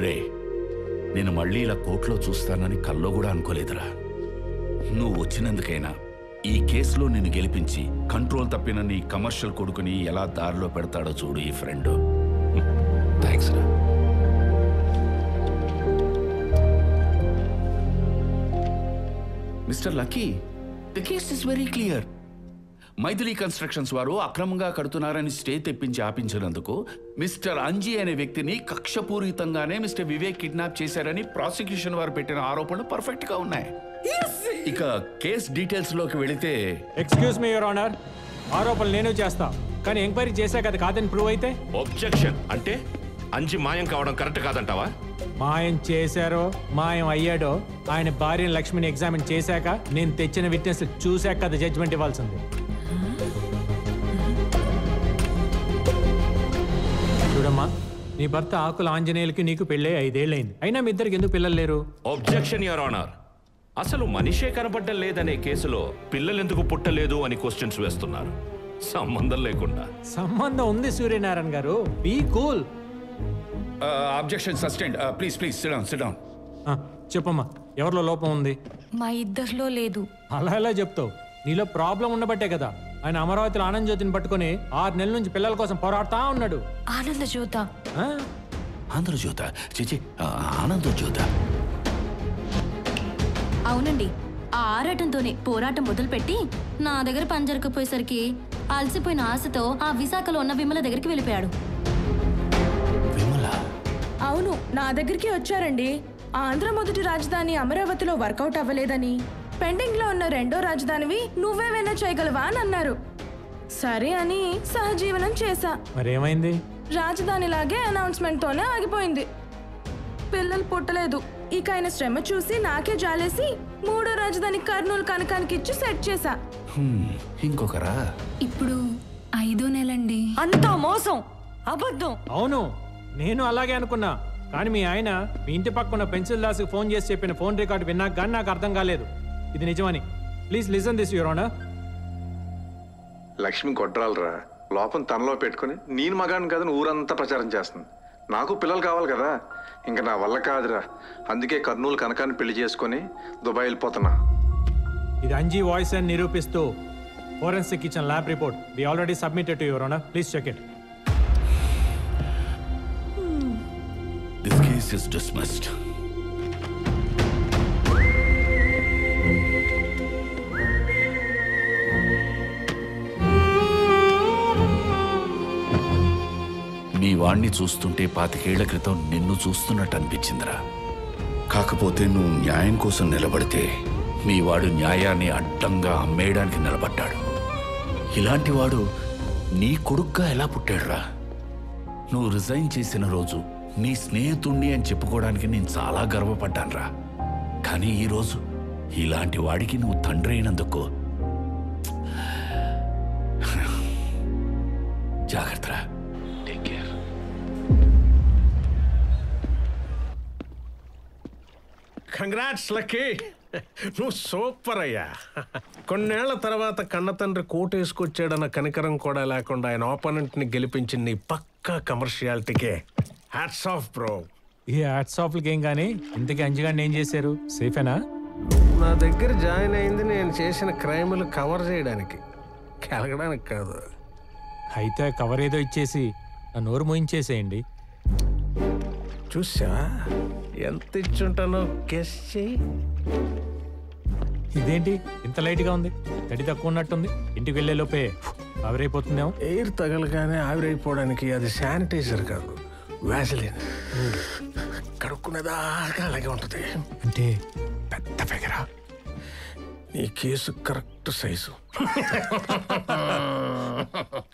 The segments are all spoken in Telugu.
రే, నేను మళ్ళీ ఇలా కోర్టులో చూస్తానని కల్లో కూడా అనుకోలేదురా. నువ్వు వచ్చినందుకైనా ఈ కేసులో నిన్ను గెలిపించి కంట్రోల్ తప్పిన నీ కమర్షియల్ కొడుకుని ఎలా దారిలో పెడతాడో చూడు ఈ ఫ్రెండ్. థ్యాంక్స్ రా. Mister Lucky, the case is very clear. Maithili constructions వారు అక్రమంగా కడుతున్నారని స్టే తెప్పించి ఆపించినందుకు మిస్టర్ అంజీ అనే వ్యక్తిని కక్షపూరితంగానే మిస్టర్ వివేక్ కిడ్నాప్ చేశారని ప్రాసిక్యూషన్ వారు పెట్టిన ఆరోపణలు పర్ఫెక్ట్ గా ఉన్నాయి. ఇక కేస్ డీటెయిల్స్ లోకి వెళితే, ఎక్స్క్యూజ్ మీ యువర్ ఆనర్, ఆరోపణలు నేను చేస్తా, కానీ ఎంక్వైరీ చేశాక అది కాదని ప్రూవ్ అయితే. ఒబ్జెక్షన్. అంటే అంజి మాయం కావడం కరెక్ట్ కాదంటావా? మాయం చేశారో మాయం అయ్యాడో ఆయన భార్యను లక్ష్మిని ఎగ్జామిన్ చేశాక నేను తెచ్చిన విట్నెస్ చూశాక అది జడ్జ్మెంట్ ఇవ్వాల్సింది. చూడమ్మా, నీ భర్త ఆకుల ఆంజనేయులకి నీకు పెళ్ళే 5 ఏళ్ళైంది, అయినా మీ ఇద్దరికి ఎందుకు పిల్లలు లేరు? Objection your honour. అసలు మనిషే కనపడ్డం లేదనే కేసులో పిల్లలెందుకు పుట్టలేదు అని క్వశ్చన్స్ వేస్తున్నారు, సంబంధం లేకుండా. సంబంధం ఉంది సూర్యనారాయణ గారు, be cool. Objection sustained. Please please sit down, sit down. చెప్పమ్మా, ఎవరిలో లోపం ఉంది? మా ఇద్దరిలో లేదు. అలా ఎలా చెప్తావు? నీలో ప్రాబ్లం ఉండబట్టే కదా ఆయన అమరావతిలో ఆనంద జ్యోతిని పట్టుకుని 6 నెలల నుంచి పిల్లల కోసం పోరాడుతా ఉన్నాడు. ఆనంద జ్యోత? ఆంధ్రజ్యోత? చిచి, ఆనందజ్యోత. అవునండి, ఆ ఆరాటంతోనే పోరాటం మొదలుపెట్టి నా దగ్గర పని జరగకపోయేసరికి అలసిపోయిన ఆశతో ఆ విశాఖలో ఉన్న విమల దగ్గరికి వెళ్ళిపోయాడు. విమల? అవును, నా దగ్గరికి వచ్చారండి. ఆంధ్ర మొదటి రాజధాని అమరావతిలో వర్కౌట్ అవ్వలేదని, పెండింగ్ లో ఉన్న 2వ రాజధానివి నువ్వేమైనా చేయగలవా అని అన్నారు. సరే అని సహజీవనం చేశా. మరేమైంది? రాజధానిలాగే అనౌన్స్మెంట్ తోనే ఆగిపోయింది. పిల్లలు పుట్టలేదు. ఇక ఆయన శ్రమ చూసి నాకే జాలేసి 3వ రాజధాని కర్నూలు కనకానికి ఇచ్చి సెట్ చేశా. ఇంకొకరా? ఇప్పుడు 5వ నెలండి. అంతా మోసం, అబద్ధం. అవును, నేను అలాగే అనుకున్నా, కానీ మీ ఆయన మీ ఇంటి పక్కన పెన్సిల్ దాస్కి ఫోన్ చేసి చెప్పిన ఫోన్ రికార్డు విన్నాక కానీ నాకు అర్థం కాలేదు ఇది నిజమని. Please listen this your honour. Lakshmi గొడ్రాలరా, లోపం తనలో పెట్టుకుని నేను మగాడిని కదని ఊరంతా ప్రచారం చేస్తుంది. నాకు పిల్లలు కావాలి కదా, ఇంకా నా వల్ల కాదురా. అందుకే కర్నూలు కనకాన్ని పెళ్లి చేసుకుని దుబాయ్ వెళ్ళిపోతున్నా. ఇది అంజీ వాయిస్ అని నిరూపిస్తూ ఫోరెన్సిక్ ఇచ్చిన lab report we already submitted to your honour. Please check it. This case is dismissed. నీ వాణ్ణి చూస్తుంటే 25 ఏళ్ల క్రితం నిన్ను చూస్తున్నట్టు అనిపించిందిరా. కాకపోతే నువ్వు న్యాయం కోసం నిలబడితే మీ వాడు న్యాయాన్ని అడ్డంగా అమ్మేయడానికి నిలబడ్డాడు. ఇలాంటి వాడు నీ కొడుగ్గా ఎలా పుట్టాడురా? నువ్వు రిజైన్ చేసిన రోజు నీ స్నేహితుణ్ణి అని చెప్పుకోవడానికి నేను చాలా గర్వపడ్డానురా. కానీ ఈరోజు ఇలాంటి వాడికి నువ్వు తండ్రి అయినందుకు జాగ్రత్తరా. Take care. కంగ్రాట్స్ లక్కీ, నువ్వు సూపర్ అయ్యా. కొన్నేళ్ల తర్వాత కన్న తండ్రి కోటేసుకొచ్చాడన్న కనికరం కూడా లేకుండా ఆయన ఆపోనెంట్ని గెలిపించింది నీ పక్కా కమర్షియాలిటీకే. Hats off bro. ఈ హ్యాట్స్ ఆఫ్లకి ఏం కానీ ఇంతకీ అంజగాడిని ఏం చేశారు? సేఫేనా? నా దగ్గర జాయిన్ అయింది నేను చేసిన క్రైములు కవర్ చేయడానికి, కలగడానికి కాదు. అయితే కవర్ ఏదో ఇచ్చేసి నా నోరు మోయించేసేయండి. చూసా ఎంత ఇచ్చుంటానో గెస్ చెయ్యి. ఇదేంటి ఇంత లైట్గా ఉంది? తడి తక్కువ ఉన్నట్టుంది. ఇంటికి వెళ్ళే లోపే ఆవిరైపోతుందేమో. ఎయిర్ తగలగానే ఆవిరైపోవడానికి అది శానిటైజర్ కాదు, వ్యాసలిన్. కడుక్కునేదాకా అలాగే ఉంటుంది. అంటే పెద్ద ఫిగరా, నీ కేసు కరెక్ట్ సైజు.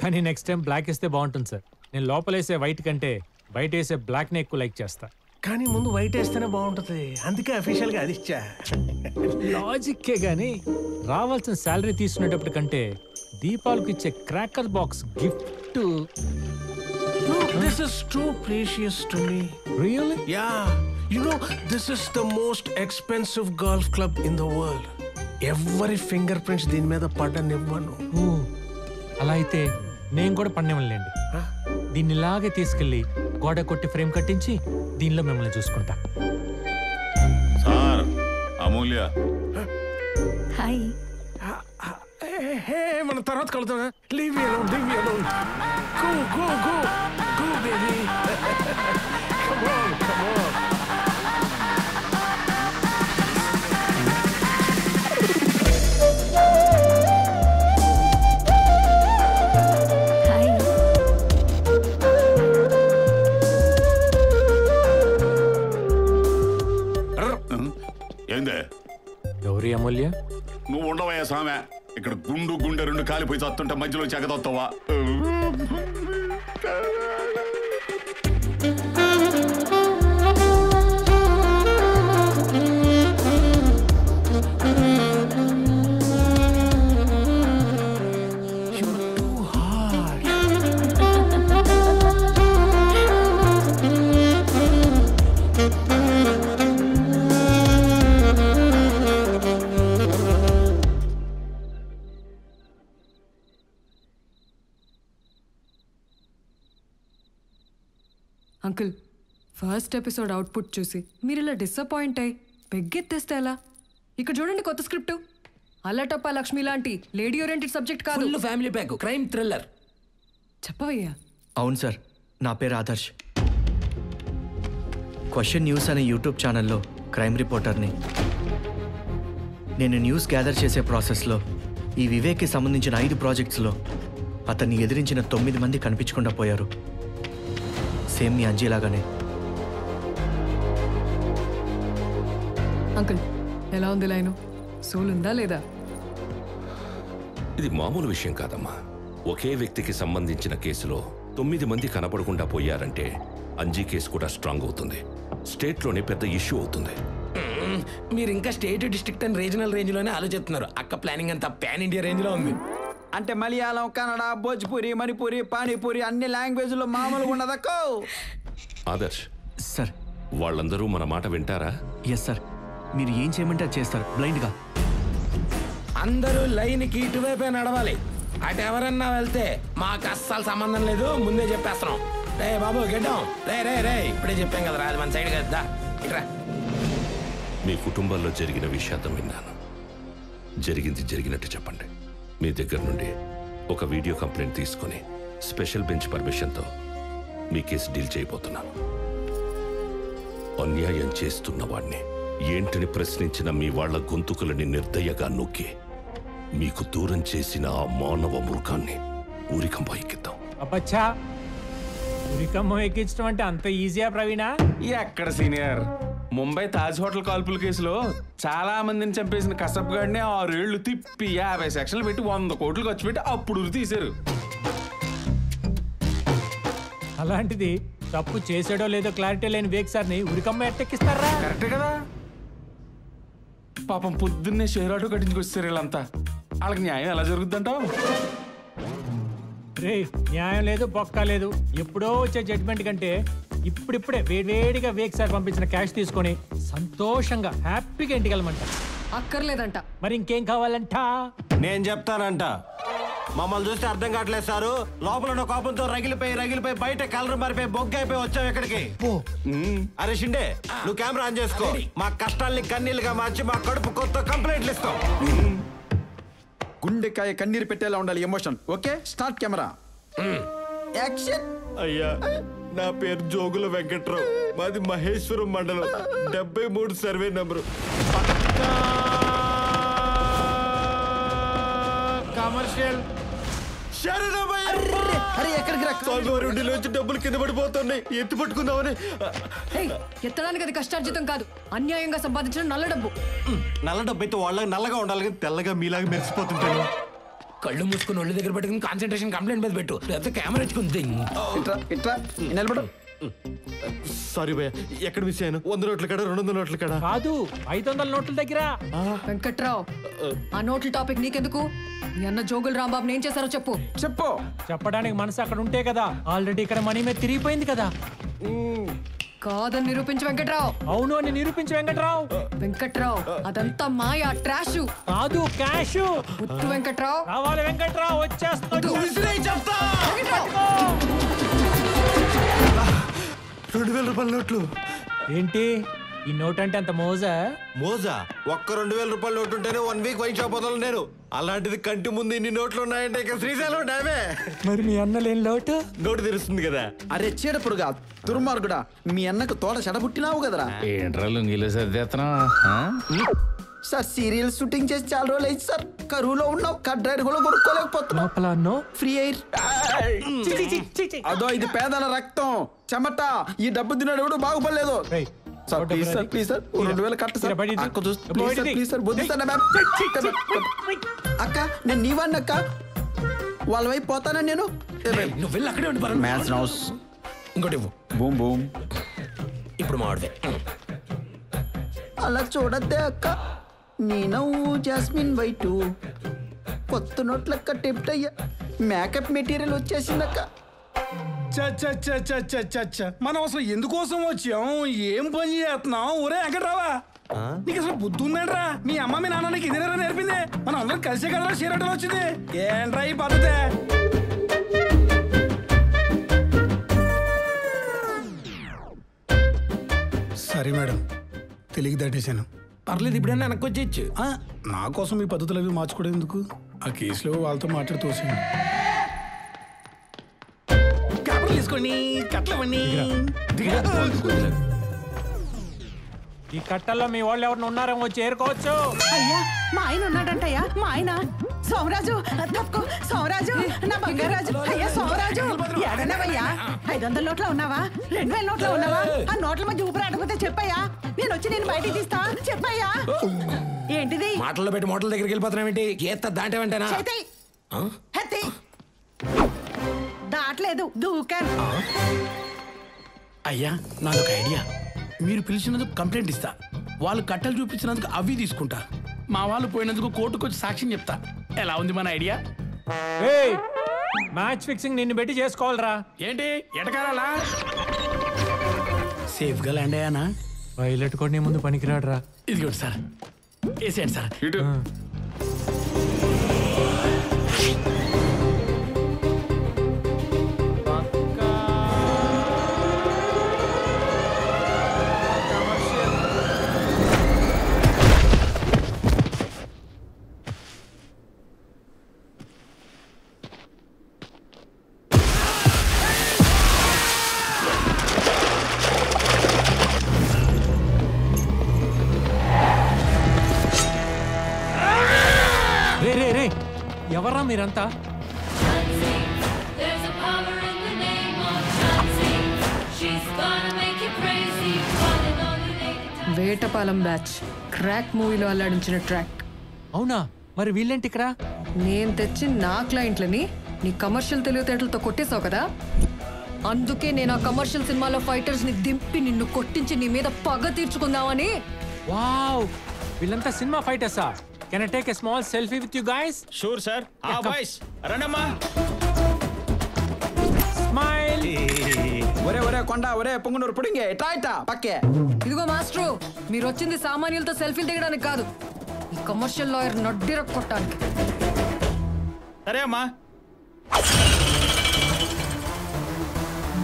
కానీ నెక్స్ట్ టైం బ్లాక్ వేస్తే బాగుంటుంది సార్. నేను లోపలేసే వైట్ కంటే బయట వేసే బ్లాక్నే ఎక్కువ లైక్ చేస్తా. కానీ ముందు వైట్ వేస్తేనే బాగుంటుంది, అందుకే అఫీషియల్గా అది ఇచ్చా. లాజిక్కే గానీ రావాల్సిన శాలరీ తీసుకునేటప్పుడు కంటే దీపాలకు ఇచ్చే cracker box gift. This is too precious to me. Really? Yeah. You know, this is the most expensive golf club in the world. Every fingerprints దీని మీద పడ్డనివ్వను. అలా అయితే నేను కూడా పడినివ్వలేండి. దీన్ని ఇలాగే తీసుకెళ్ళి గోడ కొట్టి ఫ్రేమ్ కట్టించి దీనిలో మిమ్మల్ని చూసుకుంటా. సార్ అమూల్య హాయ్. మన తర్వాత కలుద్దాం. Leave me alone, leave me alone. Go go go go baby. Come on, come on. Hi. ఏందే ఎవరి అమూల్య? నువ్వు ఉండవయ్యా సామె. ఇక్కడ గుండు గుండె రెండు కాలిపోయి చస్తుంటే మధ్యలో చెగదొస్తావా? అంకుల్, ఫస్ట్ ఎపిసోడ్ అవుట్పుట్ చూసి మీరు ఇలా డిసప్పాయింట్ అయ్యి బెగ్గెత్తేస్తే ఎలా? ఇక్కడ చూడండి కొత్త స్క్రిప్ట్. అల్లటప్ప లక్ష్మి లాంటి లేడీ ఓరియంటెడ్ సబ్జెక్ట్ కాదు, full family pack, crime thriller. చెప్పవయ్యా. అవును సార్, నా పేరు ఆదర్శ్. క్వశ్చన్ న్యూస్ అనే యూట్యూబ్ ఛానల్లో క్రైమ్ రిపోర్టర్ని. నేను న్యూస్ గ్యాదర్ చేసే ప్రాసెస్లో ఈ వివేక్కి సంబంధించిన 5 ప్రాజెక్ట్స్లో అతన్ని ఎదిరించిన 9 మంది కనిపించకుండా పోయారు. సేమ్ మీ అంజీలాగానే. అంకుల్, ఎలా ఉంది లైను? సోల్ ఉందా లేదా? ఇది మామూలు విషయం కాదమ్మా. ఒకే వ్యక్తికి సంబంధించిన కేసులో 9 మంది కనపడకుండా పోయారంటే అంజీ కేసు కూడా స్ట్రాంగ్ అవుతుంది. స్టేట్లోనే పెద్ద ఇష్యూ అవుతుంది. మీరు ఇంకా state, district and regional range లోనే ఆలోచిస్తున్నారు. అక్క ప్లానింగ్ అంతా పాన్ ఇండియా రేంజ్ లో ఉంది. అంటే మలయాళం, కన్నడ, భోజ్పురి, మణిపురి, పానీపూరి అన్ని లాంగ్వేజ్లో మామూలుగా ఉండదక్కో. ఆదర్శ్ సార్. వాళ్ళందరూ మన మాట వింటారా? ఎస్ సార్, మీరు ఏం చేయమంటే అది చేస్తారు బ్లైండ్గా. అందరూ లైన్కి ఇటువైపే నడవాలి. అటు ఎవరన్నా వెళ్తే మాకు అస్సలు సంబంధం లేదు, ముందే చెప్పేస్తున్నాం. రే బాబు గెడ్డాం, రే రే రే ఇప్పుడే చెప్పాం కదా, అది మన సైడ్ కదా. ఇట్రా. మీ కుటుంబాల్లో జరిగిన విషాదం విన్నాను. జరిగింది జరిగినట్టు చెప్పండి. మీ దగ్గర నుండి ఒక వీడియో కంప్లైంట్ తీసుకుని స్పెషల్ బెంచ్ పర్మిషన్తో మీ కేసు డీల్ చేయబోతున్నాను. అన్యాయం చేస్తున్న వాడిని ఏంటని ప్రశ్నించిన మీ వాళ్ల గొంతుకులని నిర్దయగా నొక్కి మీకు దూరం చేసిన ఆ మానవ మృగాన్ని ఊరికంప ఎక్కిద్దాం. అబ్బచ్చా, ఉరికమ్మ ఎక్కించడం అంటే అంత ఈజీయా ప్రవీణా? ఎక్కడ సీనియర్, ముంబై తాజ్ హోటల్ కాల్పుల కేసులో చాలా మందిని చంపేసిన కసబ్ గాడిని 6 ఏళ్లు తిప్పి 50 సెక్షన్లు పెట్టి 100 కోట్లు ఖర్చు పెట్టి అప్పుడు ఉరి తీశారు. అలాంటిది తప్పు చేసాడో లేదో క్లారిటీ లేని వేక్ సార్ని ఉరికమ్మ ఎట్టెక్కిస్తారా? కరెక్టే కదా. పాపం పొద్దున్నే షేర్ ఆటో కట్టించుకొచ్చారు వీళ్ళంతా. వాళ్ళకి న్యాయం ఎలా జరుగుద్దంటావు? రే, న్యాయం లేదు, బొక్క లేదు. ఎప్పుడో వచ్చే జడ్జిమెంట్ కంటే ఇప్పుడిప్పుడే వేడివేడిగా వేక్ సార్ పంపించిన క్యాష్ తీసుకొని సంతోషంగా హ్యాపీగా ఇంటికి వెళ్ళమంట. అక్కర్లేదంట. మరి ఇంకేం కావాలంట? నేను చెప్తానంట. మమ్మల్ని చూస్తే అర్థం కావట్లేదు సారు. లోపల ఉన్న కోపంతో రగిలిపోయి బయట కలర్ మారిపోయి బొగ్గైపోయి వచ్చావు ఇక్కడికి. అరే షిండే, నువ్వు కెమెరా ఆన్ చేసుకో. మా కష్టాల్ని కన్నీళ్ళుగా మార్చి మా కడుపు కొత్త కంప్లైంట్లు ఇస్తాం. గుండెకాయ కన్నీరు పెట్టేలా ఉండాలి emotion. Okay, start camera, action. అయ్యా, నా పేరు జోగుల వెంకట్రావు, మాది మహేశ్వరం మండలం, 73 సర్వే నంబరు. కమర్షియల్ నుంచి డబ్బులు కింద పడిపోతున్నాయి, ఎత్తి పట్టుకుందామని. ఎత్తడానికి అది కష్టార్జితం కాదు, అన్యాయంగా సంపాదించిన నల్ల డబ్బు. నల్ల డబ్బు అయితే వాళ్ళకి నల్లగా ఉండాలి కానీ తెల్లగా మీలాగా మెరిసిపోతుంటాను. కళ్ళు మూసుకుని ఒళ్ళు దగ్గర పెట్టుకుని కాన్సన్ట్రేషన్ కంప్లైంట్ మీద పెట్టు, లేకపోతే కెమెరా ఇచ్చుకుంది. ఇట్రా నిలబడు. సారీ భయ్య, ఎక్కడ మిస్ అయ్యాను? 100 నోట్ల కాడ, 200 నోట్ల కాడ కాదు, 500 నోట్ల దగ్గర. వెంకట్రావు, ఆ నోట్ల టాపిక్ నీకెందుకు? మీ అన్న జోగులు రాంబాబు ఏం చేశారో చెప్పు. చెప్పడానికి మనసు అక్కడ ఉంటే కదా. ఆల్రెడీ ఇక్కడ మనీ మీద తిరిగిపోయింది కదా. కాదని నిరూపించు వెంకట్రావు. అవును అని నిరూపించు వెంకట్రావు. వెంకట్రావు, అదంతా మాయా, ట్రాష్ కాదు, క్యాష్. ముత్తు వెంకట్రావు. కావాలి వెంకట్రావు, వచ్చేస్తాడు. 2000 రూపాయల నోట్లు. ఏంటి ఈ నోట్ అంటే అంత మోజా? మోజా? ఒక్క 2000 రూపాయల నోటు ఉంటేనే 1 వీక్ వైన్ షాప్ వదలను నేను. అలాంటిది కంటి ముందు ఇన్ని నోట్లు ఉన్నాయంటే ఇక శ్రీశైలం డామే. మరి మీ అన్న లేని లోటు? నోటు తెరుస్తుంది కదా. అరే చీడపురుగా దుర్మార్గుడా, మీ అన్నకు తోట చెడబుట్టినావు కదరా. ఏంట్రా లుంగిలో సర్దేస్తున్నా? సార్ సీరియల్ షూటింగ్ చేసి చాలా రోజులు అయింది సార్. కరువులో ఉన్నావు, కట్ డ్రైవర్ కూడా కొనుక్కోలేకపోతున్నావు. Free air. అదో ఇది పేదల రక్తం చెమట. ఈ డబ్బు తిన్నాడు ఎవడు బాగుపడలేదు. Sir please sir, please sir 2000 కట్ట సార్. అక్క చూస్తే ప్లీజ్ సార్, ప్లీజ్ సార్ బుద్ధిస్తాను అక్క. నేను నీవాడిని అక్క, వాళ్ళ వైపు పోతానా నేను. నువ్వు వెళ్ళి అక్కడే ఉండి మ్యాథ్స్ హౌస్ ఇంకోటి ఇవ్వు. Boom boom. ఇప్పుడు మావాడిదే. అలా చూడద్దే అక్క, నీ నవ్వు జాస్మిన్ వైటు కొత్త నోట్లక్క టెప్ట్ అయ్యా. మేకప్ మెటీరియల్ వచ్చేసిందక్క. మనం అసలు ఎందుకోసం వచ్చాం, ఏం పని చేస్తున్నాం? ఒరే వెంకట్రావా, నీకు అసలు బుద్ధి ఉందంట్రా? మీ అమ్మ మీ నాన్న నీకు ఇదేనా నేర్పింది? మనం అందరం కలిసే కదరా షేరటం వచ్చింది. ఏంట్రా ఈ పద్ధతి? సరే మేడం, తెలిగి దాటేశాను. పర్లేదు, ఇప్పుడైనా వెనక్కి వచ్చేయచ్చు. నా కోసం ఈ పద్ధతులు అవి మార్చుకోవడం ఎందుకు? ఆ కేసులో వాళ్ళతో మాట్లాడి తోసేయండి. తీసుకోండి కట్లవన్నీ. ఈ కట్టల్లో మీ వాళ్ళు ఎవరిని ఉన్నారేమో వచ్చి ఏరుకోవచ్చు. అయ్యా మా ఆయన ఉన్నాడంటయ్యా. మా ఆయన సోమరాజు, తప్పుకో సోమరాజు, నా బంగారాజు. అయ్యా సోమరాజు, ఎడనవయ్యా? 500 నోట్లో ఉన్నావా? 2000 నోట్లో ఉన్నావా? ఆ నోట్ల మధ్య ఊపిరాడకపోతే చెప్పయ్యా, నేను వచ్చి నేను బయటికి తీస్తా. చెప్పయ్యా. ఏంటిది? మాటల్లో పెట్టి మోటల దగ్గరికి వెళ్ళిపోతున్నావేంటి? గీత దాంటేమంటేనా? దాట్లేదు, దూకాను. అయ్యా నాదొక ఐడియా. మీరు పిలిచినందుకు కంప్లైంట్ ఇస్తా, వాళ్ళు కట్టలు చూపించినందుకు అవి తీసుకుంటా, మా వాళ్ళు పోయినందుకు కోర్టుకు వచ్చి సాక్ష్యం చెప్తా. ఎలా ఉంది మన ఐడియా? మ్యాచ్ ఫిక్సింగ్ నిన్ను పెట్టి చేసుకోవాలరా. ఏంటి ఎటకారాలా? సేఫ్ గా ల్యాండ్ అయ్యానా? పైలట్ కూడా నీ ముందు పనికిరాడురా. ఇదిగోండి సార్, వేసేయండి సార్. ఇటు ఎవర్రా మీరంతా? వేటపాలెం బ్యాచ్ క్రాక్ మూవీలో అల్లాడించిన ట్రాక్. అవునా? మరి వీళ్ళేంటి ఇక్కడ? నేను తెచ్చి నా క్లయింట్లని నీ కమర్షియల్ తెలివితేటలతో కొట్టేశావు కదా, అందుకే నేను ఆ కమర్షియల్ సినిమాలో ఫైటర్స్ ని దింపి నిన్ను కొట్టించి నీ మీద పగ తీర్చుకుందామని. వావ్, వీళ్ళంతా cinema ఫైటర్సా? Can I take a small selfie with you guys? Sure, sir. Boys, రండమ్మా. Smile. ఒరే ఒరే కొండ, ఒరే పొంగునూరు పుడింగే, ఇట్లా ఇట్లా పక్కే. ఇదిగో మాస్టరు, మీరు వచ్చింది సామాన్యులతో సెల్ఫీలు దిగడానికి కాదు, ఈ కమర్షియల్ లాయర్ నడ్డిర కొట్టడానికి. సరే అమ్మా.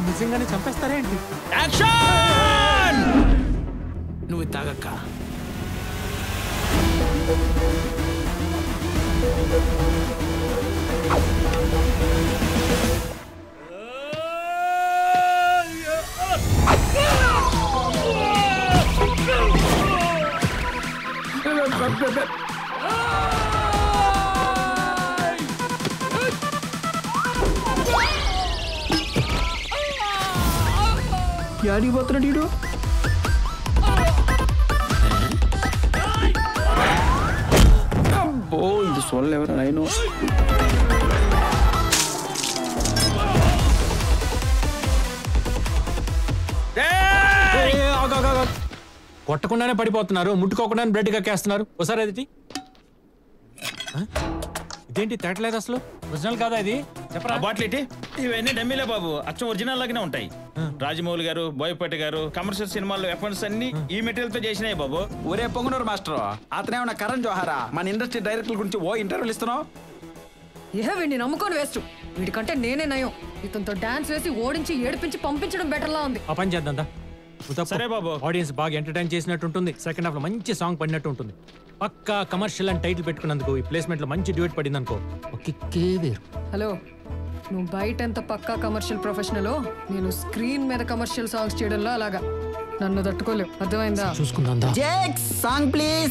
నిజంగానే చంపేస్తారేంటి? యాక్షన్! నువ్వు తాగక్క. యాడికి పోతున్నాడు వీడు? అబ్బో ఇది చూడలేవరా నేను. కొట్టకుండానే పడిపోతున్నారు, ముట్టుకోకుండానే బ్లడ్ కక్కేస్తున్నారు. ఒకసారి అది ఇదేంటి తేటలేదు అసలు? ఒరిజినల్ కాదా ఇది? చెప్పరా. బాటిల్ ఏంటి? ఇవన్నీ డమ్మీలే బాబు, అచ్చం ఒరిజినల్ లాగానే ఉంటాయి. రాజమౌళి గారు, బోయపాటి గారు కమర్షియల్ సినిమాల్లో ఎఫెంట్స్ అన్ని ఈ మెటీరియల్ తో చేసినాయి బాబు. ఒరే పొంగునూరు మాస్టర్, అతనేమన్నా కరణ్ జోహారా? మన ఇండస్ట్రీ డైరెక్టర్ గురించి ఓ ఇంటర్వ్యూలు ఇస్తున్నావు? వీడిని నమ్ముకొని వేస్ట్. వీడికంటే నేనే నయం. ఇతనితో డాన్స్ వేసి ఓడించి ఏడిపించి పంపించడం బెటర్లా ఉంది. ఆ పని చేద్దాం దా. సరే బాబు. ఆడియన్స్ బాగా ఎంటర్టైన్ చేసినట్టు ఉంటుంది. సెకండ్ హాఫ్ లో మంచి సాంగ్ పడినట్టు ఉంటుంది. పక్కా కమర్షియల్ అని టైటిల్ పెట్టుకున్నందుకు ఈ ప్లేస్మెంట్ లో మంచి డ్యూట్ పడింది అనుకో. వేరు. హలో, నువ్వు బయట ఎంత పక్కా కమర్షియల్ ప్రొఫెషనలో, నేను స్క్రీన్ మీద కమర్షియల్ సాంగ్స్ చేయడంలో అలాగా. నన్ను తట్టుకోలేవు, అర్థమైందా? చూసుకుందా సాంగ్ ప్లీజ్.